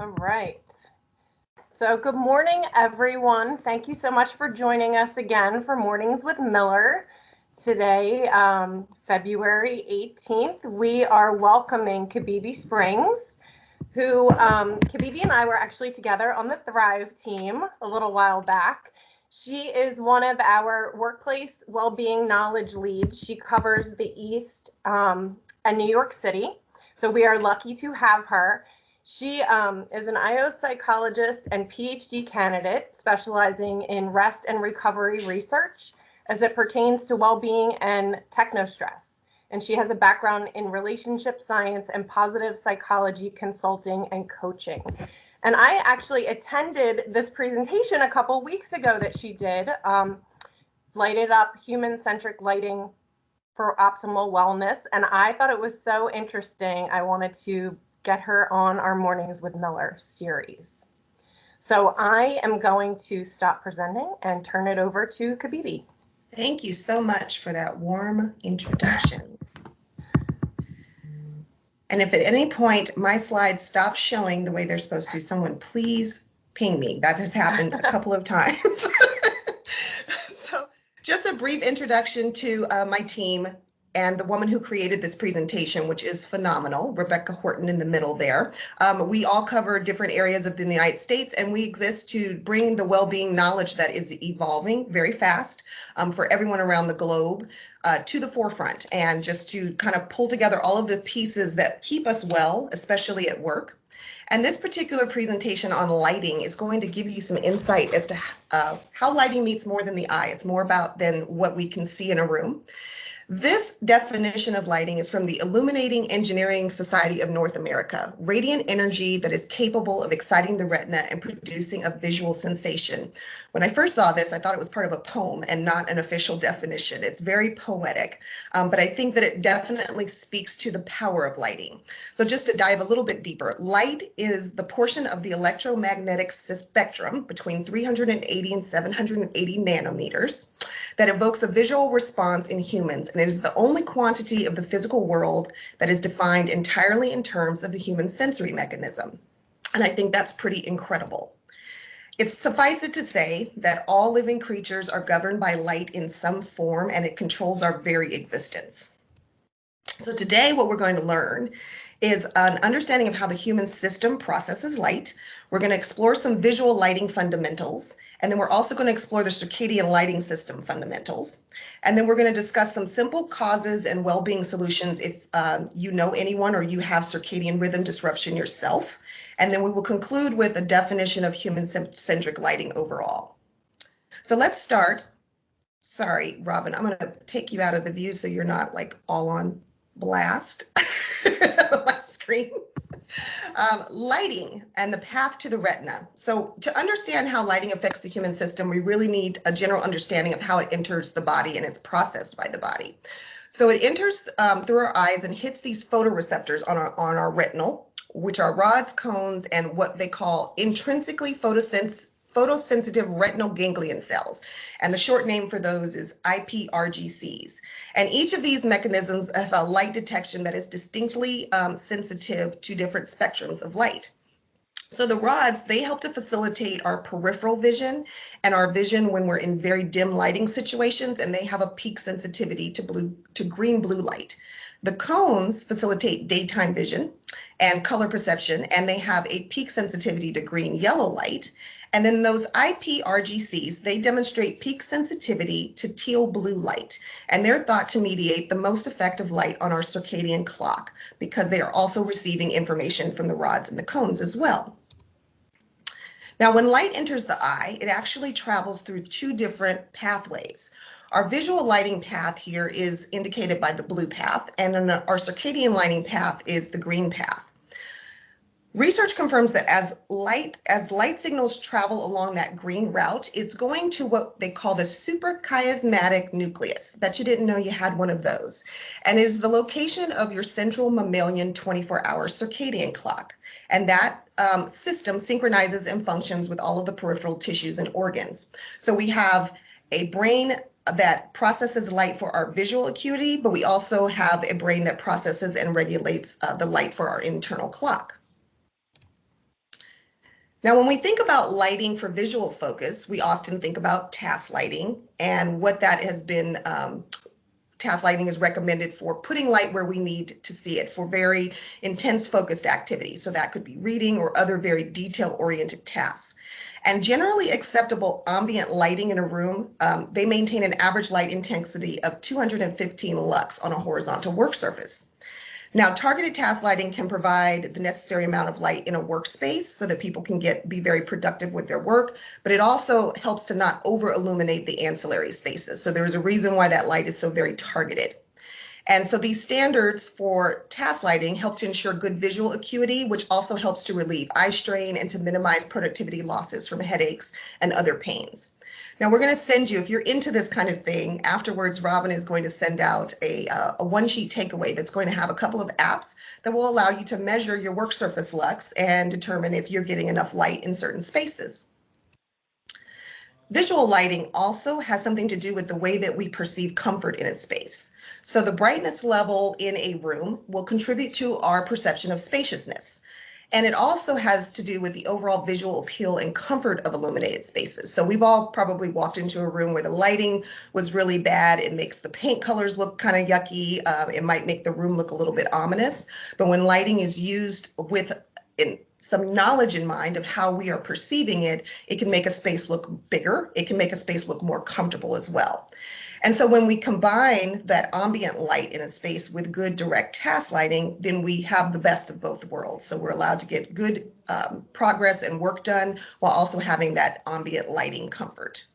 All right. So good morning, everyone. Thank you so much for joining us again for Mornings with Miller. Today, February 18th, we are welcoming Kabibi Springs, who Kabibi and I were actually together on the Thrive team a little while back. She is one of our workplace well-being knowledge leads. She covers the East and New York City. So we are lucky to have her. She is an IO psychologist and PhD candidate specializing in rest and recovery research as it pertains to well-being and technostress. And she has a background in relationship science and positive psychology consulting and coaching. And I actually attended this presentation a couple weeks ago that she did, Lighted Up Human-Centric Lighting for Optimal Wellness. And I thought it was so interesting. I wanted to get her on our Mornings with Miller series. So I am going to stop presenting and turn it over to Kabibi. Thank you so much for that warm introduction. And if at any point my slides stop showing the way they're supposed to, someone please ping me. That has happened a couple of times. So just a brief introduction to my team and the woman who created this presentation, which is phenomenal, Rebecca Horton in the middle there. We all cover different areas of the United States, and we exist to bring the well-being knowledge that is evolving very fast for everyone around the globe to the forefront, and just to kind of pull together all of the pieces that keep us well, especially at work. And this particular presentation on lighting is going to give you some insight as to how lighting meets more than the eye. It's more about than what we can see in a room. This definition of lighting is from the Illuminating Engineering Society of North America, radiant energy that is capable of exciting the retina and producing a visual sensation. When I first saw this, I thought it was part of a poem and not an official definition. It's very poetic, but I think that it definitely speaks to the power of lighting. So just to dive a little bit deeper, light is the portion of the electromagnetic spectrum between 380 and 780 nanometers that evokes a visual response in humans, and it is the only quantity of the physical world that is defined entirely in terms of the human sensory mechanism. And I think that's pretty incredible. It's suffice it to say that all living creatures are governed by light in some form, and it controls our very existence. So today what we're going to learn is an understanding of how the human system processes light. We're going to explore some visual lighting fundamentals, and then we're also going to explore the circadian lighting system fundamentals. And then we're going to discuss some simple causes and well-being solutions if you know anyone or you have circadian rhythm disruption yourself. And then we will conclude with a definition of human-centric lighting overall. So let's start. Sorry, Robin, I'm going to take you out of the view so you're not like all on blast on my screen. Lighting and the path to the retina. So to understand how lighting affects the human system, we really need a general understanding of how it enters the body and it's processed by the body. So it enters through our eyes and hits these photoreceptors on our retinal, which are rods, cones, and what they call intrinsically photosensitive retinal ganglion cells. And the short name for those is IPRGCs. And each of these mechanisms have a light detection that is distinctly sensitive to different spectrums of light. So the rods, they help to facilitate our peripheral vision and our vision when we're in very dim lighting situations, and they have a peak sensitivity to green-blue light. The cones facilitate daytime vision and color perception, and they have a peak sensitivity to green-yellow light. And then those IPRGCs, they demonstrate peak sensitivity to teal blue light, and they're thought to mediate the most effective light on our circadian clock because they are also receiving information from the rods and the cones as well. Now, when light enters the eye, it actually travels through two different pathways. Our visual lighting path here is indicated by the blue path, and then our circadian lighting path is the green path. Research confirms that as light signals travel along that green route, it's going to what they call the suprachiasmatic nucleus. Bet you didn't know you had one of those. And it is the location of your central mammalian 24-hour circadian clock. And that system synchronizes and functions with all of the peripheral tissues and organs. So we have a brain that processes light for our visual acuity, but we also have a brain that processes and regulates the light for our internal clock. Now, when we think about lighting for visual focus, we often think about task lighting and what that has been. Task lighting is recommended for putting light where we need to see it for very intense focused activities. So that could be reading or other very detail-oriented tasks. And generally acceptable ambient lighting in a room, they maintain an average light intensity of 215 lux on a horizontal work surface. Now, targeted task lighting can provide the necessary amount of light in a workspace so that people can be very productive with their work, but it also helps to not over illuminate the ancillary spaces. So there's a reason why that light is so very targeted. And so these standards for task lighting help to ensure good visual acuity, which also helps to relieve eye strain and to minimize productivity losses from headaches and other pains. Now we're going to send you, if you're into this kind of thing, afterwards Robin is going to send out a one-sheet takeaway that's going to have a couple of apps that will allow you to measure your work surface lux and determine if you're getting enough light in certain spaces. Visual lighting also has something to do with the way that we perceive comfort in a space. So the brightness level in a room will contribute to our perception of spaciousness. And it also has to do with the overall visual appeal and comfort of illuminated spaces. So we've all probably walked into a room where the lighting was really bad. It makes the paint colors look kind of yucky. It might make the room look a little bit ominous. But when lighting is used with some knowledge in mind of how we are perceiving it, it can make a space look bigger. It can make a space look more comfortable as well. And so when we combine that ambient light in a space with good direct task lighting, then we have the best of both worlds. So we're allowed to get good progress and work done while also having that ambient lighting comfort.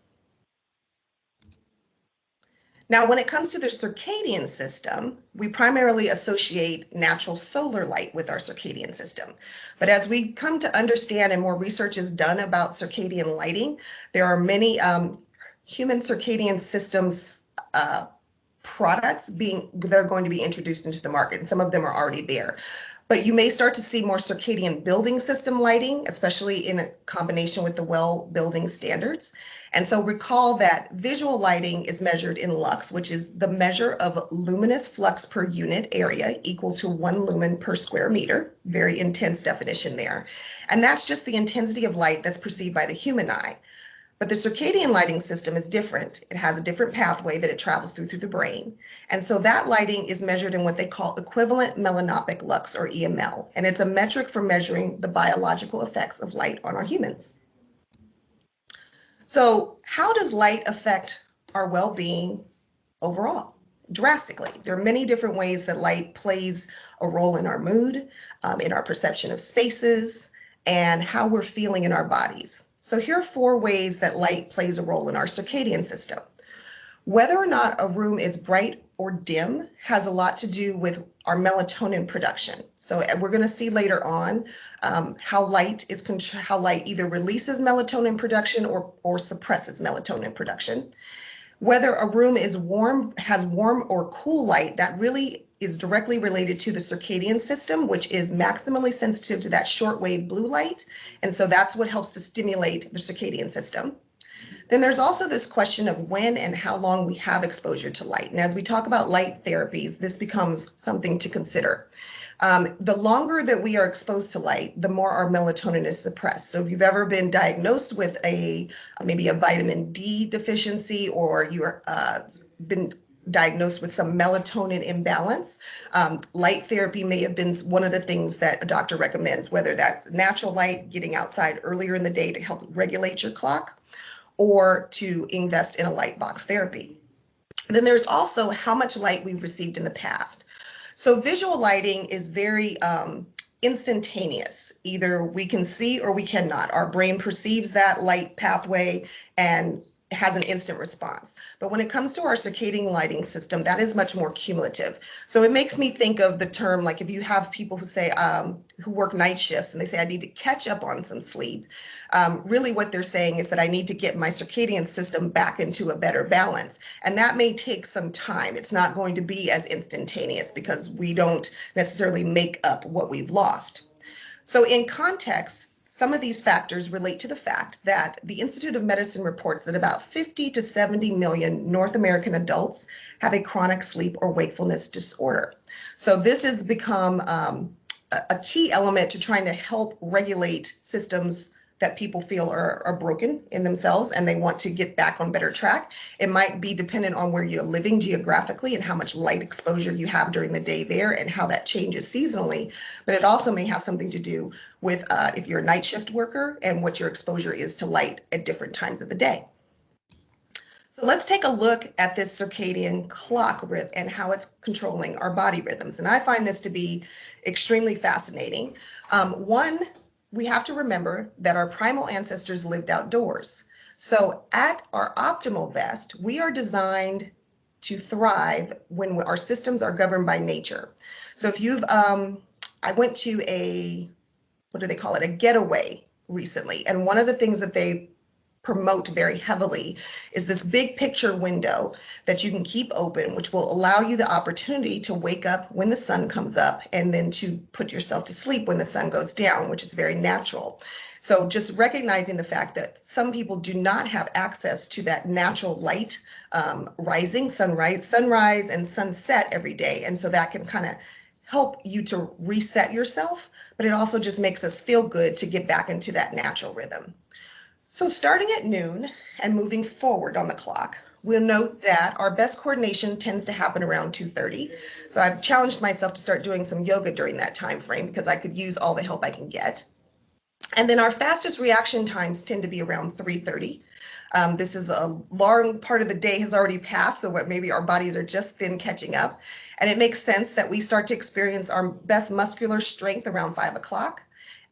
Now, when it comes to the circadian system, we primarily associate natural solar light with our circadian system. But as we come to understand and more research is done about circadian lighting, there are many human circadian systems products that are going to be introduced into the market, and some of them are already there. But you may start to see more circadian building system lighting, especially in a combination with the well building standards. And so recall that visual lighting is measured in lux, which is the measure of luminous flux per unit area equal to 1 lumen per square meter. Very intense definition there. And that's just the intensity of light that's perceived by the human eye. But the circadian lighting system is different. It has a different pathway that it travels through the brain. And so that lighting is measured in what they call equivalent melanopic lux, or EML. And it's a metric for measuring the biological effects of light on our humans. So how does light affect our well-being overall? Drastically. There are many different ways that light plays a role in our mood, in our perception of spaces, and how we're feeling in our bodies. So here are 4 ways that light plays a role in our circadian system. Whether or not a room is bright or dim has a lot to do with our melatonin production. So we're going to see later on how light either releases melatonin production or suppresses melatonin production. Whether a room is has warm or cool light, that really is directly related to the circadian system, which is maximally sensitive to that shortwave blue light. And so that's what helps to stimulate the circadian system. Then there's also this question of when and how long we have exposure to light. And as we talk about light therapies, this becomes something to consider. The longer that we are exposed to light, the more our melatonin is suppressed. So if you've ever been diagnosed with maybe a vitamin D deficiency, or you've been diagnosed with some melatonin imbalance, light therapy may have been one of the things that a doctor recommends, whether that's natural light, getting outside earlier in the day to help regulate your clock, or to invest in a light box therapy. Then there's also how much light we've received in the past. So visual lighting is very instantaneous. Either we can see or we cannot. Our brain perceives that light pathway and has an instant response. But when it comes to our circadian lighting system, that is much more cumulative. So it makes me think of the term, like if you have people who say, who work night shifts and they say, I need to catch up on some sleep. Really what they're saying is that I need to get my circadian system back into a better balance. And that may take some time. It's not going to be as instantaneous because we don't necessarily make up what we've lost. So in context, some of these factors relate to the fact that the Institute of Medicine reports that about 50 to 70 million North American adults have a chronic sleep or wakefulness disorder. So this has become a key element to trying to help regulate systems that people feel are broken in themselves and they want to get back on better track. It might be dependent on where you're living geographically and how much light exposure you have during the day there and how that changes seasonally. But it also may have something to do with if you're a night shift worker and what your exposure is to light at different times of the day. So let's take a look at this circadian clock rhythm and how it's controlling our body rhythms. And I find this to be extremely fascinating. One, we have to remember that our primal ancestors lived outdoors. So at our optimal best, we are designed to thrive when our systems are governed by nature. So if you've, I went to a, what do they call it, a getaway recently. And one of the things that they promote very heavily is this big picture window that you can keep open, which will allow you the opportunity to wake up when the sun comes up and then to put yourself to sleep when the sun goes down, which is very natural. So just recognizing the fact that some people do not have access to that natural light, sunrise and sunset every day. And so that can kind of help you to reset yourself, but it also just makes us feel good to get back into that natural rhythm. So starting at noon and moving forward on the clock, we'll note that our best coordination tends to happen around 2:30. So I've challenged myself to start doing some yoga during that time frame because I could use all the help I can get. And then our fastest reaction times tend to be around 3:30. This is a long part of the day has already passed, so what maybe our bodies are just then catching up. And it makes sense that we start to experience our best muscular strength around 5 o'clock.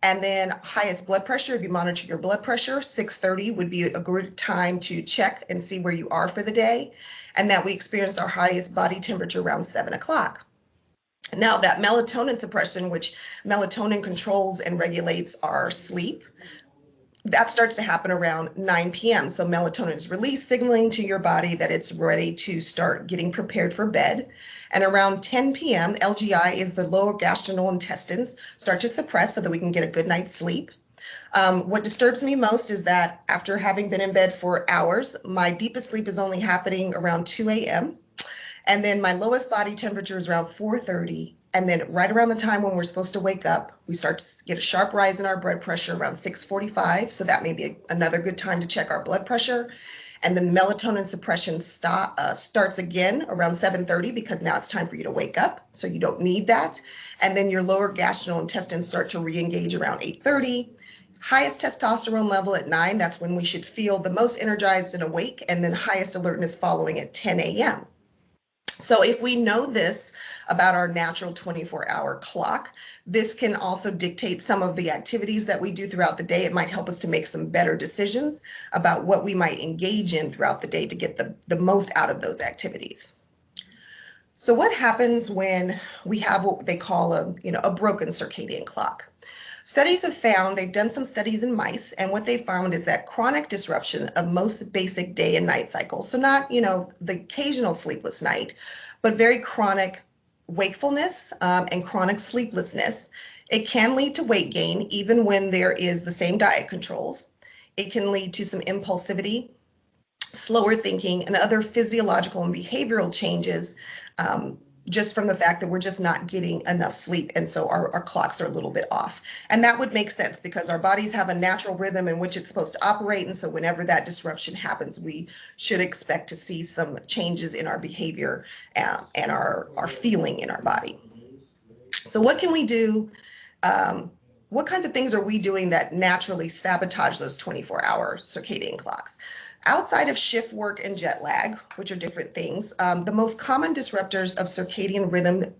And then highest blood pressure, if you monitor your blood pressure, 6:30 would be a good time to check and see where you are for the day. And that we experience our highest body temperature around 7 o'clock. Now that melatonin suppression, which melatonin controls and regulates our sleep, that starts to happen around 9 p.m. So melatonin is released, signaling to your body that it's ready to start getting prepared for bed. And around 10 p.m., LGI is the lower gastrointestinal intestines start to suppress so that we can get a good night's sleep. What disturbs me most is that after having been in bed for hours, my deepest sleep is only happening around 2 a.m. And then my lowest body temperature is around 4:30. And then right around the time when we're supposed to wake up, we start to get a sharp rise in our blood pressure around 6:45. So that may be another good time to check our blood pressure. And then melatonin suppression starts again around 7:30 because now it's time for you to wake up. So you don't need that. And then your lower gastrointestinal intestines start to re-engage around 8:30. Highest testosterone level at 9. That's when we should feel the most energized and awake. And then highest alertness following at 10 a.m. So if we know this about our natural 24-hour clock, this can also dictate some of the activities that we do throughout the day. It might help us to make some better decisions about what we might engage in throughout the day to get the most out of those activities. So what happens when we have what they call a broken circadian clock? Studies have found, they've done some studies in mice, and what they found is that chronic disruption of most basic day and night cycles, so not, the occasional sleepless night, but very chronic wakefulness and chronic sleeplessness, it can lead to weight gain even when there is the same diet controls. It can lead to some impulsivity, slower thinking, and other physiological and behavioral changes just from the fact that we're just not getting enough sleep. And so our clocks are a little bit off. And that would make sense because our bodies have a natural rhythm in which it's supposed to operate. And so whenever that disruption happens, we should expect to see some changes in our behavior and our feeling in our body. So what can we do? What kinds of things are we doing that naturally sabotage those 24-hour circadian clocks? Outside of shift work and jet lag, which are different things, the most common disruptors of circadian rhythm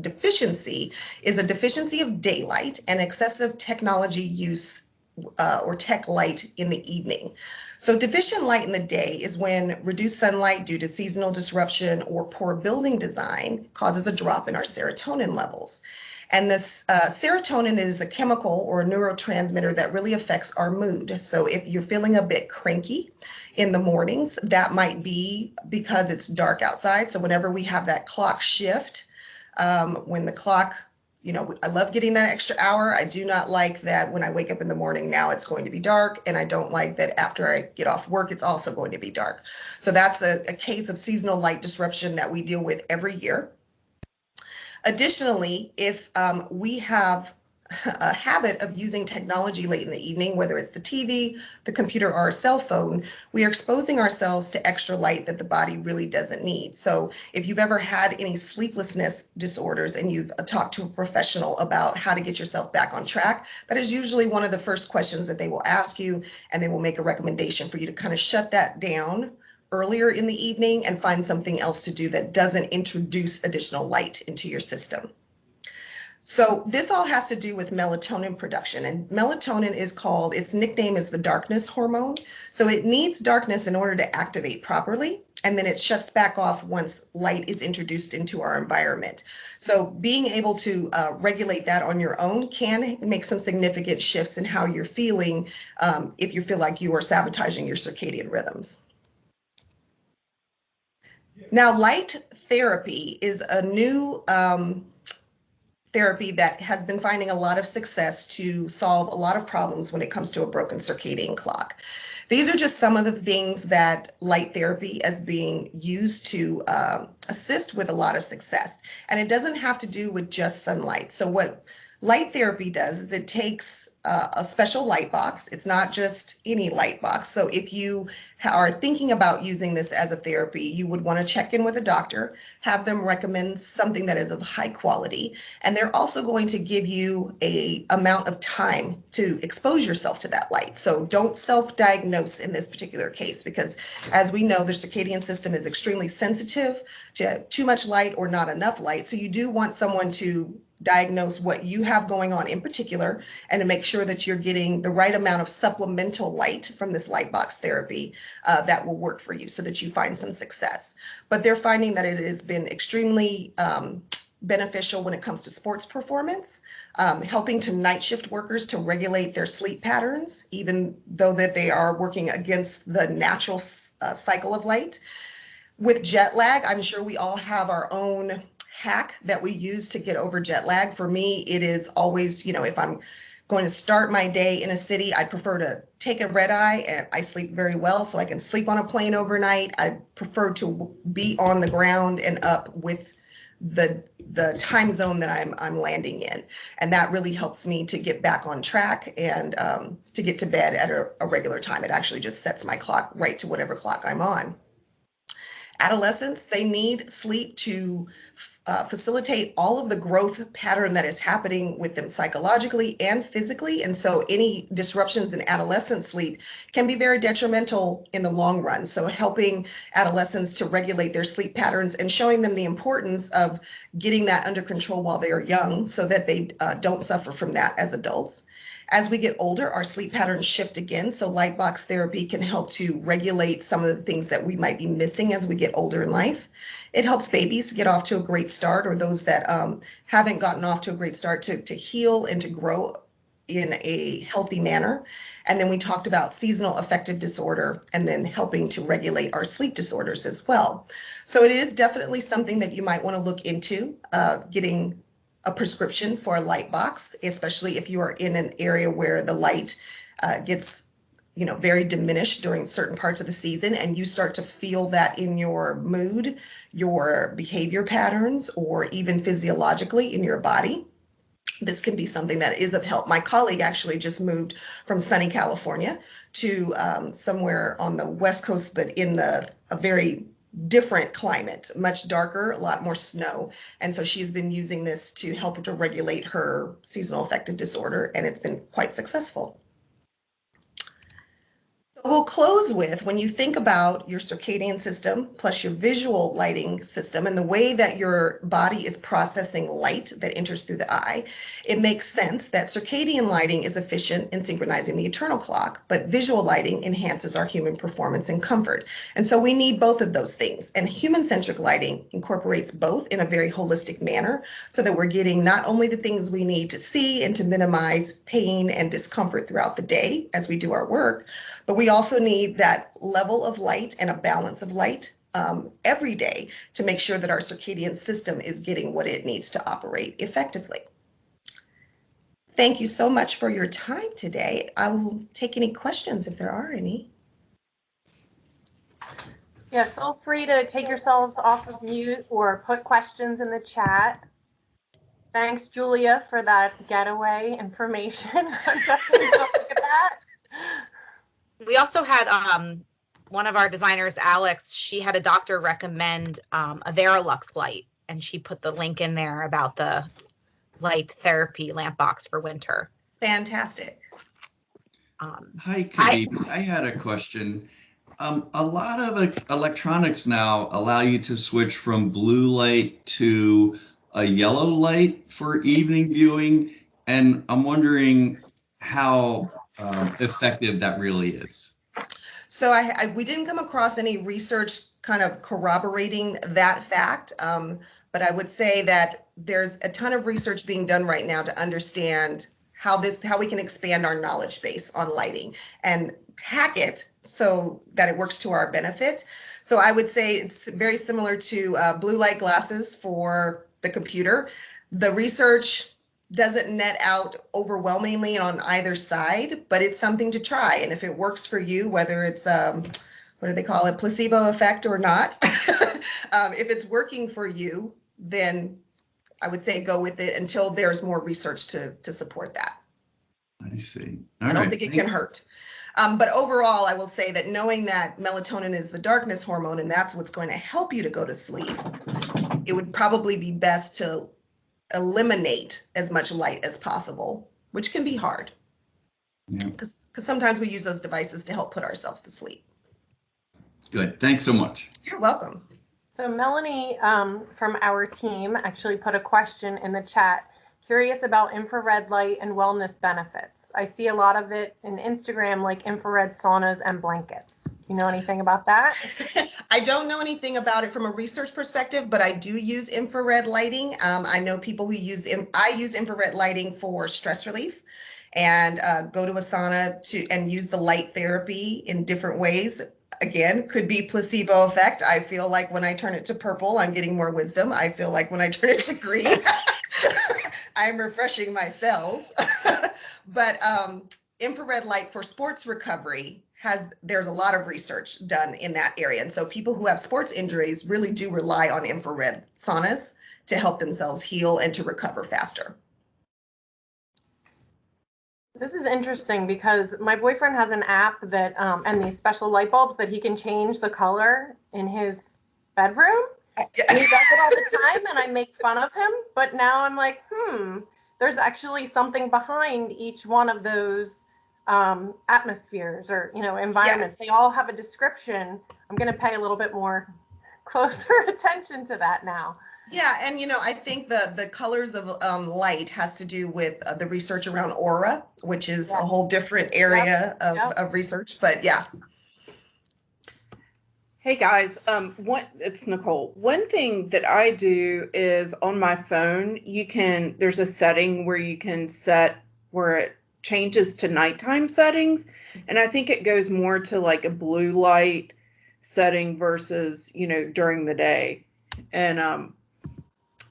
deficiency is a deficiency of daylight and excessive technology use or tech light in the evening. So deficient light in the day is when reduced sunlight due to seasonal disruption or poor building design causes a drop in our serotonin levels. And this serotonin is a chemical or a neurotransmitter that really affects our mood. So if you're feeling a bit cranky in the mornings, that might be because it's dark outside. So whenever we have that clock shift, when the clock, I love getting that extra hour. I do not like that when I wake up in the morning, now it's going to be dark. And I don't like that after I get off work, it's also going to be dark. So that's a case of seasonal light disruption that we deal with every year. Additionally, if we have a habit of using technology late in the evening, whether it's the TV, the computer, or our cell phone, we are exposing ourselves to extra light that the body really doesn't need. So if you've ever had any sleeplessness disorders and you've talked to a professional about how to get yourself back on track, that is usually one of the first questions that they will ask you, and they will make a recommendation for you to kind of shut that down earlier in the evening and find something else to do that doesn't introduce additional light into your system. So this all has to do with melatonin production, and melatonin is called, its nickname is the darkness hormone. So it needs darkness in order to activate properly, and then it shuts back off once light is introduced into our environment. So being able to regulate that on your own can make some significant shifts in how you're feeling if you feel like you are sabotaging your circadian rhythms. Now, light therapy is a new therapy that has been finding a lot of success to solve a lot of problems when it comes to a broken circadian clock. These are just some of the things that light therapy is being used to assist with a lot of success. And it doesn't have to do with just sunlight. So what light therapy does is it takes a special light box. It's not just any light box. So if you are thinking about using this as a therapy, you would want to check in with a doctor, have them recommend something that is of high quality. And they're also going to give you a amount of time to expose yourself to that light. So don't self-diagnose in this particular case, because as we know, the circadian system is extremely sensitive to too much light or not enough light. So you do want someone to diagnose what you have going on in particular, and to make sure that you're getting the right amount of supplemental light from this light box therapy that will work for you so that you find some success. But they're finding that it has been extremely beneficial when it comes to sports performance, helping to night shift workers to regulate their sleep patterns, even though that they are working against the natural cycle of light. With jet lag, I'm sure we all have our own hack that we use to get over jet lag. For me, it is always, if I'm going to start my day in a city, I prefer to take a red eye, and I sleep very well, so I can sleep on a plane overnight. I prefer to be on the ground and up with the time zone that I'm landing in. And that really helps me to get back on track and to get to bed at a regular time. It actually just sets my clock right to whatever clock I'm on. Adolescents, they need sleep to facilitate all of the growth pattern that is happening with them psychologically and physically. And so any disruptions in adolescent sleep can be very detrimental in the long run. So helping adolescents to regulate their sleep patterns and showing them the importance of getting that under control while they are young so that they don't suffer from that as adults. As we get older, our sleep patterns shift again. So light box therapy can help to regulate some of the things that we might be missing as we get older in life. It helps babies get off to a great start, or those that haven't gotten off to a great start, to heal and to grow in a healthy manner. And then we talked about seasonal affective disorder and then helping to regulate our sleep disorders as well. So it is definitely something that you might want to look into, getting a prescription for a light box, especially if you are in an area where the light gets very diminished during certain parts of the season, and you start to feel that in your mood, your behavior patterns, or even physiologically in your body. This can be something that is of help. My colleague actually just moved from sunny California to somewhere on the West Coast, but in a very different climate, much darker, a lot more snow. And so she's been using this to help her to regulate her seasonal affective disorder, and it's been quite successful. We'll close with, when you think about your circadian system plus your visual lighting system and the way that your body is processing light that enters through the eye, it makes sense that circadian lighting is efficient in synchronizing the internal clock, but visual lighting enhances our human performance and comfort. And so we need both of those things. And human-centric lighting incorporates both in a very holistic manner so that we're getting not only the things we need to see and to minimize pain and discomfort throughout the day as we do our work, but we also need that level of light and a balance of light every day to make sure that our circadian system is getting what it needs to operate effectively. Thank you so much for your time today. I will take any questions if there are any. Yeah, feel free to take yourselves off of mute or put questions in the chat. Thanks, Julia, for that getaway information. I'm definitely going to look at that. We also had one of our designers, Alex, she had a doctor recommend a Verilux light, and she put the link in there about the light therapy lamp box for winter. Fantastic. Hi, Khadija. I had a question. A lot of electronics now allow you to switch from blue light to a yellow light for evening viewing, and I'm wondering how effective that really is. So we didn't come across any research kind of corroborating that fact, but I would say that there's a ton of research being done right now to understand how we can expand our knowledge base on lighting and hack it so that it works to our benefit. So I would say it's very similar to blue light glasses for the computer. The research doesn't net out overwhelmingly on either side, but it's something to try. And if it works for you, whether it's what do they call it, placebo effect or not, if it's working for you, then I would say go with it until there's more research to support that. I see. I don't think it can hurt. But overall, I will say that knowing that melatonin is the darkness hormone and that's what's going to help you to go to sleep, it would probably be best to eliminate as much light as possible, which can be hard. Because sometimes we use those devices to help put ourselves to sleep. Good. Thanks so much. You're welcome. So Melanie from our team actually put a question in the chat, curious about infrared light and wellness benefits. I see a lot of it in Instagram, like infrared saunas and blankets. You know anything about that? I don't know anything about it from a research perspective, but I do use infrared lighting. I know people who I use infrared lighting for stress relief and go to a sauna and use the light therapy in different ways. Again, could be placebo effect. I feel like when I turn it to purple, I'm getting more wisdom. I feel like when I turn it to green, I'm refreshing my cells. But infrared light for sports recovery there's a lot of research done in that area. And so people who have sports injuries really do rely on infrared saunas to help themselves heal and to recover faster. This is interesting because my boyfriend has an app that, and these special light bulbs that he can change the color in his bedroom. And he does it all the time and I make fun of him. But now I'm like, there's actually something behind each one of those atmospheres or, environments. Yes. They all have a description. I'm going to pay a little bit more closer attention to that now. Yeah, and I think the colors of light has to do with the research around aura, which is a whole different area of research. But yeah. Hey guys, it's Nicole. One thing that I do is on my phone, there's a setting where you can set where it changes to nighttime settings, and I think it goes more to like a blue light setting versus during the day. And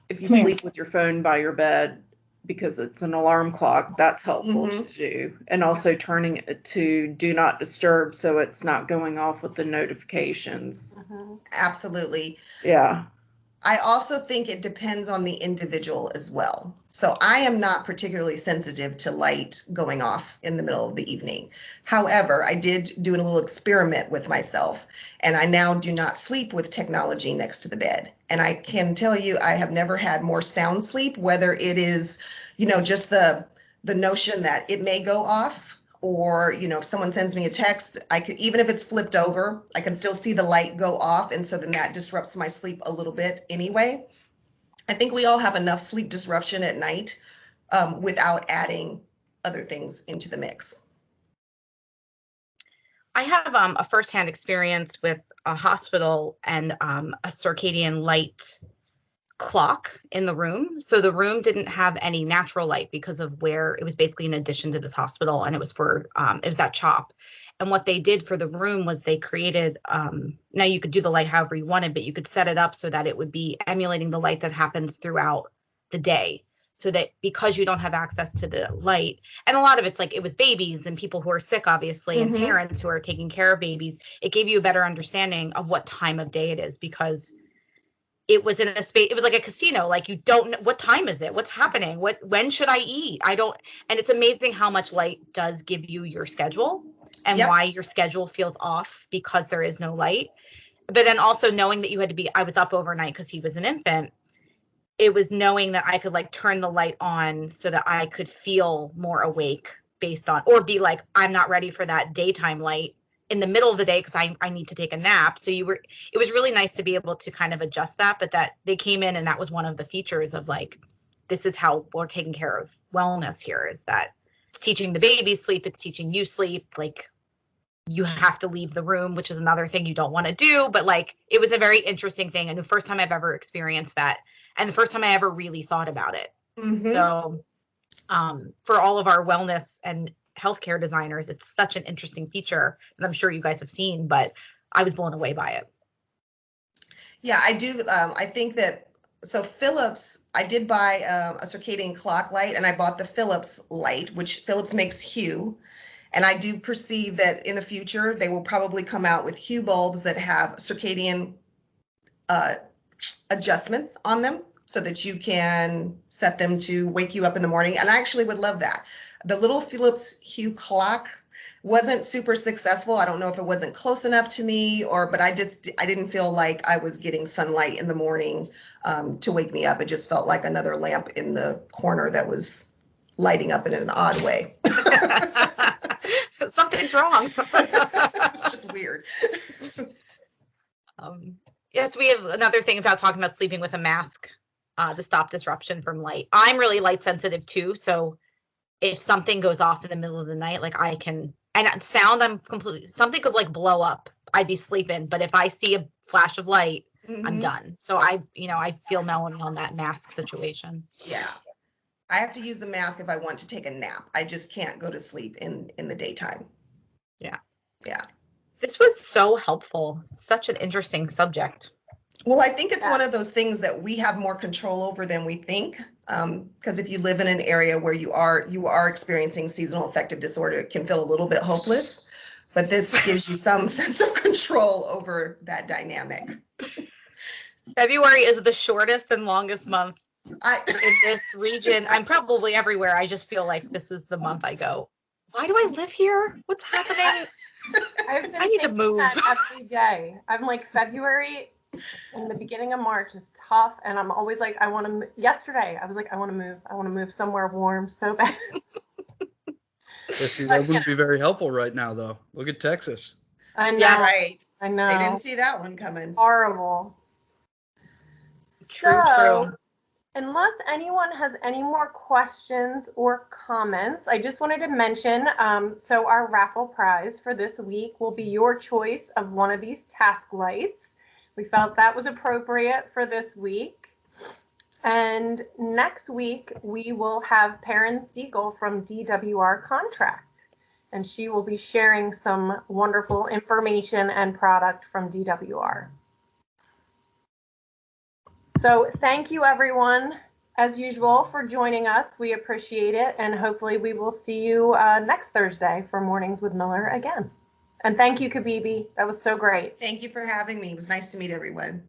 if you sleep with your phone by your bed because it's an alarm clock, that's helpful to do. And also turning it to do not disturb so it's not going off with the notifications. Absolutely. Yeah. I also think it depends on the individual as well. So I am not particularly sensitive to light going off in the middle of the evening. However, I did do a little experiment with myself, and I now do not sleep with technology next to the bed. And I can tell you, I have never had more sound sleep, whether it is, just the notion that it may go off, or, if someone sends me a text, even if it's flipped over, I can still see the light go off. And so then that disrupts my sleep a little bit anyway. I think we all have enough sleep disruption at night without adding other things into the mix. I have a firsthand experience with a hospital and a circadian light clock in the room. So the room didn't have any natural light because of where it was basically an addition to this hospital, and it was for it was at CHOP. And what they did for the room was they created now you could do the light however you wanted, but you could set it up so that it would be emulating the light that happens throughout the day, so that because you don't have access to the light, and a lot of it's like it was babies and people who are sick, obviously, and parents who are taking care of babies, it gave you a better understanding of what time of day it is, because it was in a space, it was like a casino. Like, you don't know, what time is it? What's happening? When should I eat? And it's amazing how much light does give you your schedule and Yep. why your schedule feels off because there is no light. But then also knowing that I was up overnight because he was an infant. It was knowing that I could like turn the light on so that I could feel more awake based on, or be like, I'm not ready for that daytime light in the middle of the day because I need to take a nap. So it was really nice to be able to kind of adjust that, but that they came in and that was one of the features of like, this is how we're taking care of wellness here, is that it's teaching the baby sleep, it's teaching you sleep. Like, you have to leave the room, which is another thing you don't want to do. But like, it was a very interesting thing. And the first time I've ever experienced that, and the first time I ever really thought about it. Mhm. So for all of our wellness and healthcare designers, it's such an interesting feature that I'm sure you guys have seen, but I was blown away by it. Yeah, I do. I think that, so Philips, I did buy a circadian clock light, and I bought the Philips light, which Philips makes Hue. And I do perceive that in the future, they will probably come out with Hue bulbs that have circadian adjustments on them so that you can set them to wake you up in the morning. And I actually would love that. The little Philips Hue clock wasn't super successful. I don't know if it wasn't close enough to me, but I didn't feel like I was getting sunlight in the morning to wake me up. It just felt like another lamp in the corner that was lighting up in an odd way. Something's wrong. It's just weird. Yes, we have another thing about talking about sleeping with a mask to stop disruption from light. I'm really light sensitive too, so if something goes off in the middle of the night, like and sound, something could like blow up. I'd be sleeping, but if I see a flash of light, I'm done. So I feel Melanie on that mask situation. Yeah. I have to use the mask if I want to take a nap. I just can't go to sleep in the daytime. Yeah. Yeah. This was so helpful. Such an interesting subject. Well, I think it's one of those things that we have more control over than we think. Because if you live in an area where you are experiencing seasonal affective disorder, it can feel a little bit hopeless. But this gives you some sense of control over that dynamic. February is the shortest and longest month in this region. I'm probably everywhere. I just feel like this is the month I go, why do I live here? What's happening? I need to move. That every day. I'm like, February in the beginning of March is tough, and I'm always like, yesterday I was like, I want to move somewhere warm so bad. Yeah, see, that wouldn't be very helpful right now, though. Look at Texas. I know. Yeah, right. I know. They didn't see that one coming. Horrible. True. Unless anyone has any more questions or comments, I just wanted to mention, so our raffle prize for this week will be your choice of one of these task lights. We felt that was appropriate for this week. And next week, we will have Perrin Siegel from DWR Contract, and she will be sharing some wonderful information and product from DWR. So thank you, everyone, as usual, for joining us. We appreciate it, and hopefully we will see you next Thursday for Mornings with Miller again. And thank you, Kabibi. That was so great. Thank you for having me. It was nice to meet everyone.